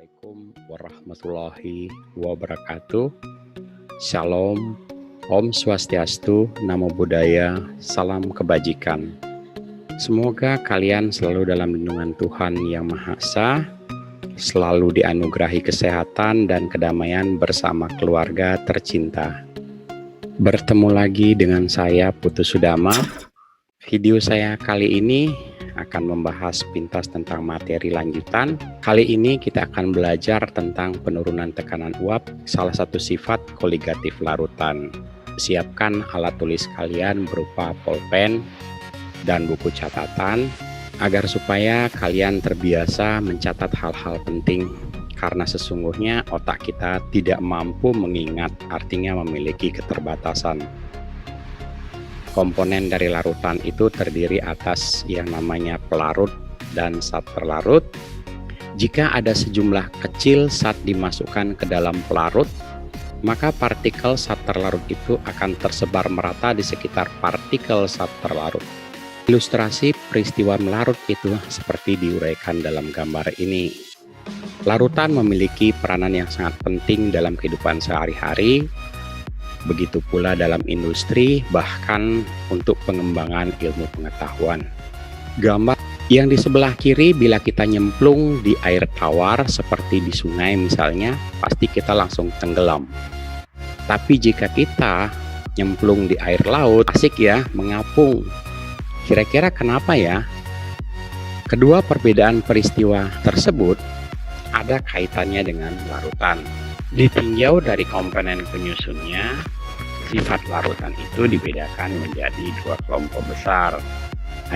Assalamualaikum warahmatullahi wabarakatuh. Shalom, Om Swastiastu, Namo Buddhaya, Salam Kebajikan. Semoga kalian selalu dalam lindungan Tuhan Yang Maha Esa, selalu dianugerahi kesehatan dan kedamaian bersama keluarga tercinta. Bertemu lagi dengan saya Putu Sudama. Video saya kali ini akan membahas pintas tentang materi lanjutan. Kali ini kita akan belajar tentang penurunan tekanan uap, salah satu sifat koligatif larutan. Siapkan alat tulis kalian berupa pulpen dan buku catatan, agar supaya kalian terbiasa mencatat hal-hal penting, karena sesungguhnya otak kita tidak mampu mengingat, artinya memiliki keterbatasan. Komponen dari larutan itu terdiri atas yang namanya pelarut dan zat terlarut. Jika ada sejumlah kecil zat dimasukkan ke dalam pelarut, maka partikel zat terlarut itu akan tersebar merata di sekitar partikel zat terlarut. Ilustrasi peristiwa melarut itu seperti diuraikan dalam gambar ini. Larutan memiliki peranan yang sangat penting dalam kehidupan sehari-hari, begitu pula dalam industri, bahkan untuk pengembangan ilmu pengetahuan. Gambar yang di sebelah kiri, bila kita nyemplung di air tawar seperti di sungai misalnya, pasti kita langsung tenggelam. Tapi jika kita nyemplung di air laut, asik ya, mengapung. Kira-kira kenapa ya? Kedua perbedaan peristiwa tersebut ada kaitannya dengan larutan. Ditinjau dari komponen penyusunnya, sifat larutan itu dibedakan menjadi dua kelompok besar.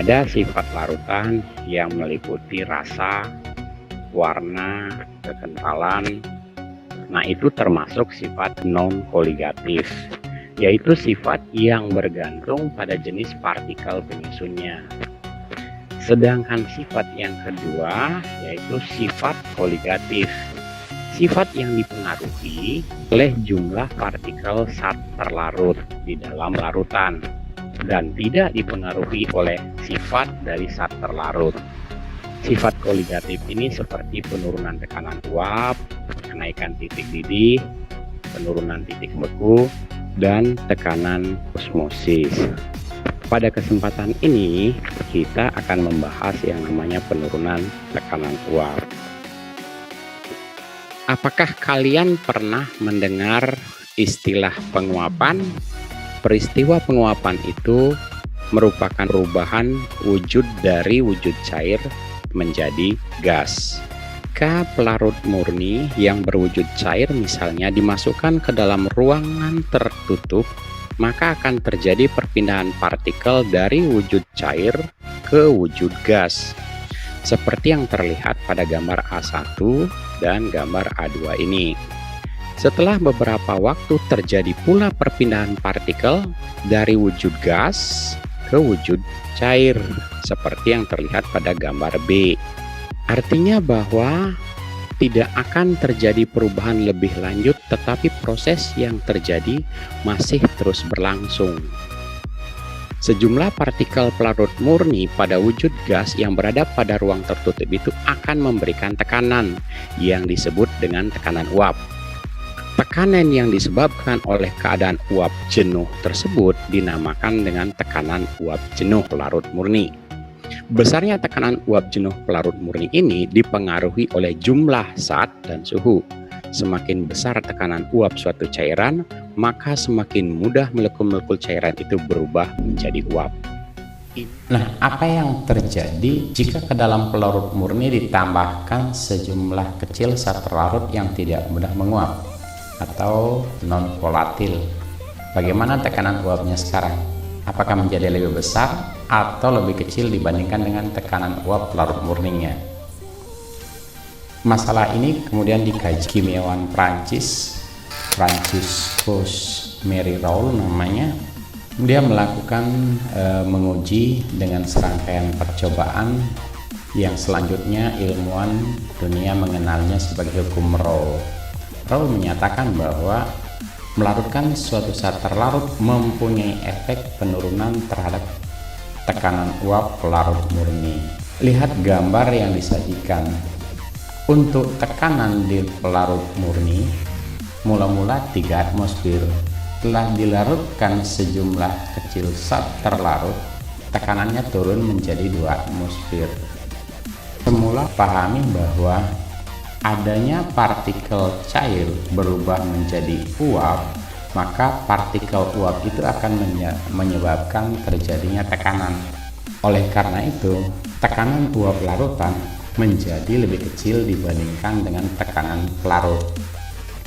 Ada sifat larutan yang meliputi rasa, warna, kekentalan. Nah, itu termasuk sifat non-koligatif, yaitu sifat yang bergantung pada jenis partikel penyusunnya. Sedangkan sifat yang kedua yaitu sifat koligatif, sifat yang dipengaruhi oleh jumlah partikel zat terlarut di dalam larutan dan tidak dipengaruhi oleh sifat dari zat terlarut. Sifat koligatif ini seperti penurunan tekanan uap, kenaikan titik didih, penurunan titik beku, dan tekanan osmosis. Pada kesempatan ini kita akan membahas yang namanya penurunan tekanan uap. Apakah kalian pernah mendengar istilah penguapan? Peristiwa penguapan itu merupakan perubahan wujud dari wujud cair menjadi gas. Jika pelarut murni yang berwujud cair misalnya dimasukkan ke dalam ruangan tertutup, maka akan terjadi perpindahan partikel dari wujud cair ke wujud gas. Seperti yang terlihat pada gambar A1 dan gambar A2 ini. Setelah beberapa waktu terjadi pula perpindahan partikel dari wujud gas ke wujud cair, seperti yang terlihat pada gambar B. Artinya bahwa tidak akan terjadi perubahan lebih lanjut, tetapi proses yang terjadi masih terus berlangsung. Sejumlah partikel pelarut murni pada wujud gas yang berada pada ruang tertutup itu akan memberikan tekanan yang disebut dengan tekanan uap. Tekanan yang disebabkan oleh keadaan uap jenuh tersebut dinamakan dengan tekanan uap jenuh pelarut murni. Besarnya tekanan uap jenuh pelarut murni ini dipengaruhi oleh jumlah zat dan suhu. Semakin besar tekanan uap suatu cairan, maka semakin mudah molekul-molekul cairan itu berubah menjadi uap. Nah, apa yang terjadi jika ke dalam pelarut murni ditambahkan sejumlah kecil zat terlarut yang tidak mudah menguap atau non-volatil? Bagaimana tekanan uapnya sekarang? Apakah menjadi lebih besar atau lebih kecil dibandingkan dengan tekanan uap pelarut murninya? Masalah ini kemudian dikaji kimiawan Prancis, Francisco Meriroux namanya. Dia melakukan menguji dengan serangkaian percobaan yang selanjutnya ilmuwan dunia mengenalnya sebagai hukum Rowe. Rowe menyatakan bahwa melarutkan suatu zat terlarut mempunyai efek penurunan terhadap tekanan uap pelarut murni. Lihat gambar yang disajikan. Untuk tekanan di pelarut murni, mula-mula 3 atmosfer. Telah dilarutkan sejumlah kecil saat terlarut, tekanannya turun menjadi 2 atmosfer. Semula pahami bahwa adanya partikel cair berubah menjadi uap, maka partikel uap itu akan menyebabkan terjadinya tekanan. Oleh karena itu, tekanan uap larutan menjadi lebih kecil dibandingkan dengan tekanan pelarut.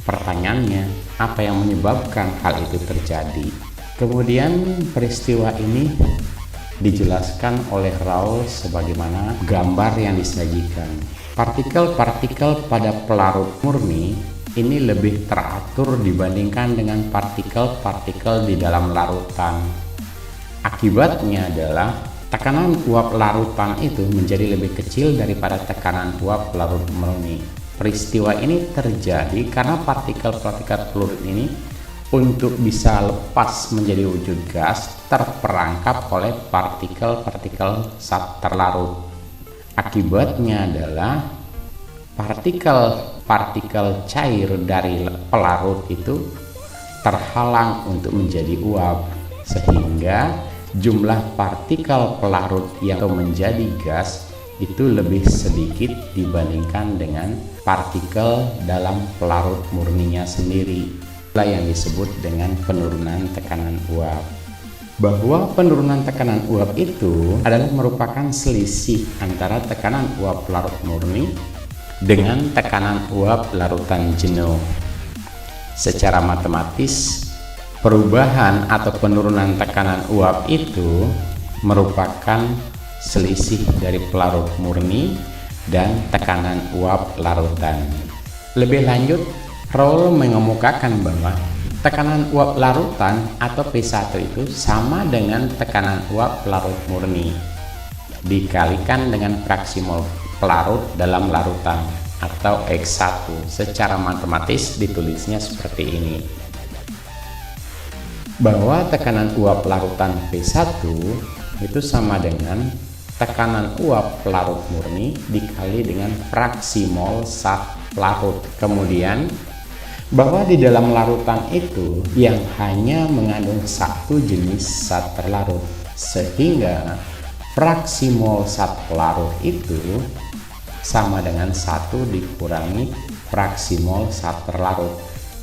Pertanyaannya, apa yang menyebabkan hal itu terjadi? Kemudian peristiwa ini dijelaskan oleh Raoul sebagaimana gambar yang disajikan. Partikel-partikel pada pelarut murni ini lebih teratur dibandingkan dengan partikel-partikel di dalam larutan. Akibatnya adalah tekanan uap larutan itu menjadi lebih kecil daripada tekanan uap pelarut murni. Peristiwa ini terjadi karena partikel-partikel fluid ini untuk bisa lepas menjadi wujud gas terperangkap oleh partikel-partikel saat terlarut. Akibatnya adalah partikel-partikel cair dari pelarut itu terhalang untuk menjadi uap, sehingga jumlah partikel pelarut yang menjadi gas itu lebih sedikit dibandingkan dengan partikel dalam pelarut murninya sendiri. Itulah yang disebut dengan penurunan tekanan uap. Bahwa penurunan tekanan uap itu adalah merupakan selisih antara tekanan uap pelarut murni dengan tekanan uap larutan jenuh. Secara matematis, perubahan atau penurunan tekanan uap itu merupakan selisih dari pelarut murni dan tekanan uap larutan. Lebih lanjut, Raoul mengemukakan bahwa tekanan uap larutan atau P1 itu sama dengan tekanan uap pelarut murni dikalikan dengan fraksi mol pelarut dalam larutan atau X1. Secara matematis ditulisnya seperti ini, bahwa tekanan uap larutan P1 itu sama dengan tekanan uap pelarut murni dikali dengan fraksi mol zat pelarut. Kemudian bahwa di dalam larutan itu yang hanya mengandung satu jenis zat terlarut, sehingga fraksi mol zat pelarut itu sama dengan 1 dikurangi fraksi mol zat terlarut,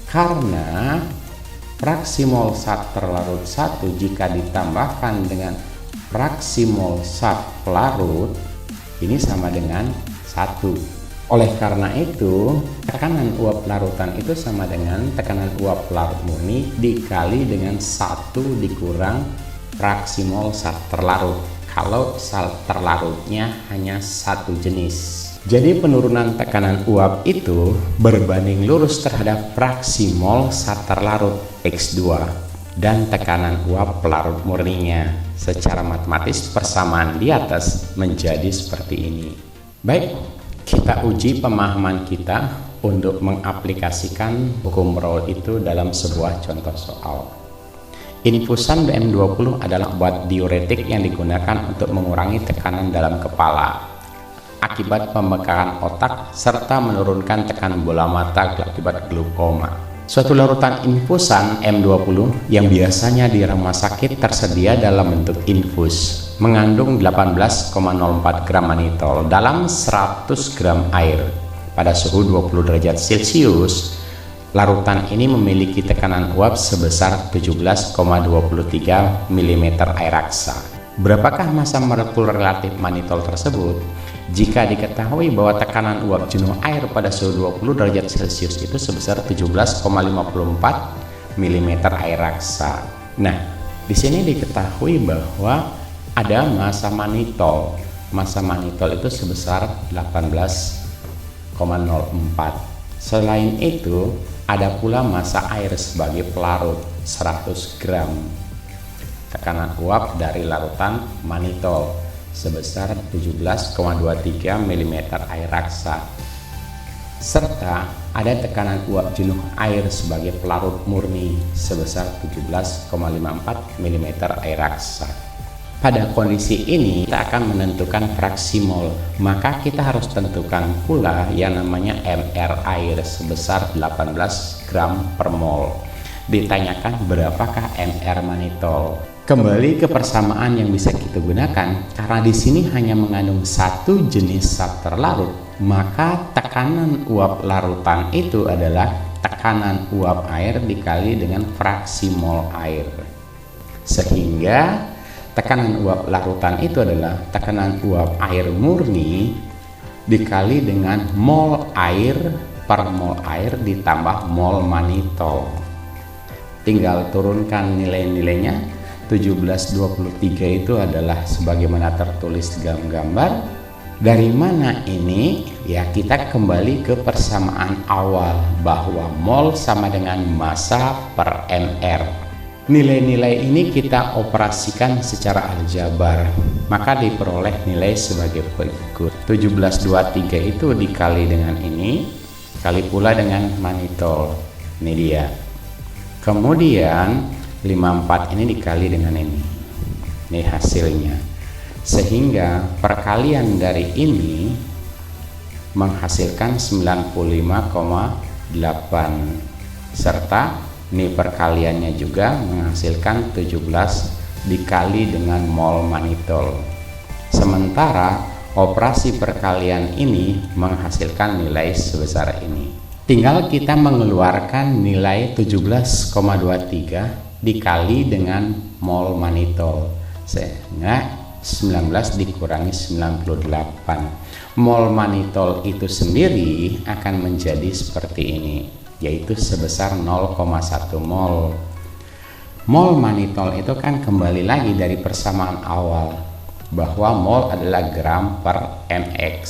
karena fraksi mol zat terlarut 1 jika ditambahkan dengan fraksi mol zat pelarut ini sama dengan 1. Oleh karena itu, tekanan uap larutan itu sama dengan tekanan uap pelarut murni dikali dengan 1 dikurang fraksi mol zat terlarut kalau zat terlarutnya hanya satu jenis. Jadi penurunan tekanan uap itu berbanding lurus terhadap fraksi mol zat terlarut X2 dan tekanan uap pelarut murninya. Secara matematis persamaan di atas menjadi seperti ini. Baik, kita uji pemahaman kita untuk mengaplikasikan hukum Raoul itu dalam sebuah contoh soal. Infusan BM20 adalah obat diuretik yang digunakan untuk mengurangi tekanan dalam kepala akibat pembekakan otak serta menurunkan tekanan bola mata akibat glaukoma. Suatu larutan infusan M20 yang biasanya di rumah sakit tersedia dalam bentuk infus mengandung 18,04 gram manitol dalam 100 gram air pada suhu 20 derajat Celcius. Larutan ini memiliki tekanan uap sebesar 17,23 mm air raksa. Berapakah massa molekul relatif manitol tersebut? Jika diketahui bahwa tekanan uap jenuh air pada suhu 20 derajat Celcius itu sebesar 17,54 mm air raksa. Nah, di sini diketahui bahwa ada massa manitol. Massa manitol itu sebesar 18,04. Selain itu, ada pula massa air sebagai pelarut 100 gram. Tekanan uap dari larutan manitol sebesar 17,23 mm air raksa, serta ada tekanan uap jenuh air sebagai pelarut murni sebesar 17,54 mm air raksa. Pada kondisi ini kita akan menentukan fraksi mol, maka kita harus tentukan pula yang namanya MR air sebesar 18 gram per mol. Ditanyakan berapakah MR manitol. Kembali ke persamaan yang bisa kita gunakan, karena di sini hanya mengandung satu jenis zat terlarut, maka tekanan uap larutan itu adalah tekanan uap air dikali dengan fraksi mol air. Sehingga tekanan uap larutan itu adalah tekanan uap air murni dikali dengan mol air per mol air ditambah mol manitol. Tinggal turunkan nilai-nilainya. 1723 itu adalah sebagaimana tertulis dalam gambar. Dari mana ini? Ya, kita kembali ke persamaan awal bahwa mol sama dengan massa per mr. Nilai-nilai ini kita operasikan secara aljabar, maka diperoleh nilai sebagai berikut. 1723 itu dikali dengan ini, kali pula dengan manitol. Ini dia. Kemudian 54 ini dikali dengan ini. Ini hasilnya. Sehingga perkalian dari ini menghasilkan 95,8 serta ini perkaliannya juga menghasilkan 17 dikali dengan mol manitol. Sementara operasi perkalian ini menghasilkan nilai sebesar ini. Tinggal kita mengeluarkan nilai 17,23 dikali dengan mol manitol. Sehingga 19 dikurangi 98. Mol manitol itu sendiri akan menjadi seperti ini, yaitu sebesar 0,1 mol. Mol manitol itu kan kembali lagi dari persamaan awal bahwa mol adalah gram per mx,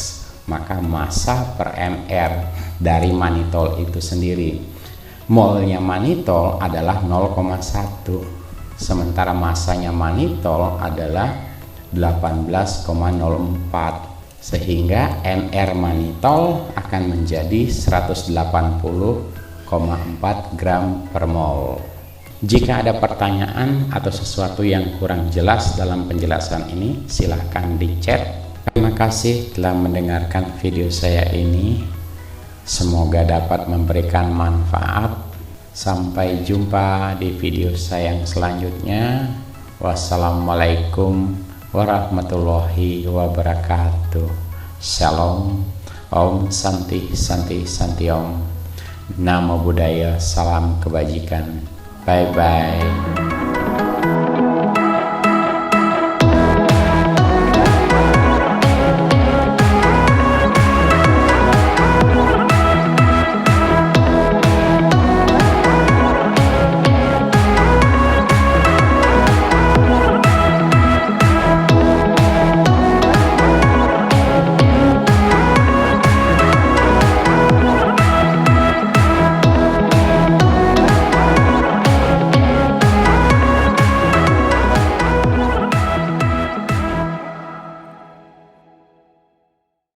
maka massa per mr dari manitol itu sendiri. Molnya manitol adalah 0,1, sementara massanya manitol adalah 18,04, sehingga mr manitol akan menjadi 180,4 gram per mol. Jika ada pertanyaan atau sesuatu yang kurang jelas dalam penjelasan ini, silahkan di chat. Terima kasih telah mendengarkan video saya ini. Semoga dapat memberikan manfaat. Sampai jumpa di video saya yang selanjutnya. Wassalamualaikum warahmatullahi wabarakatuh. Shalom. Om Santi Santi Santi Om. Namo Buddhaya. Salam kebajikan. Bye bye.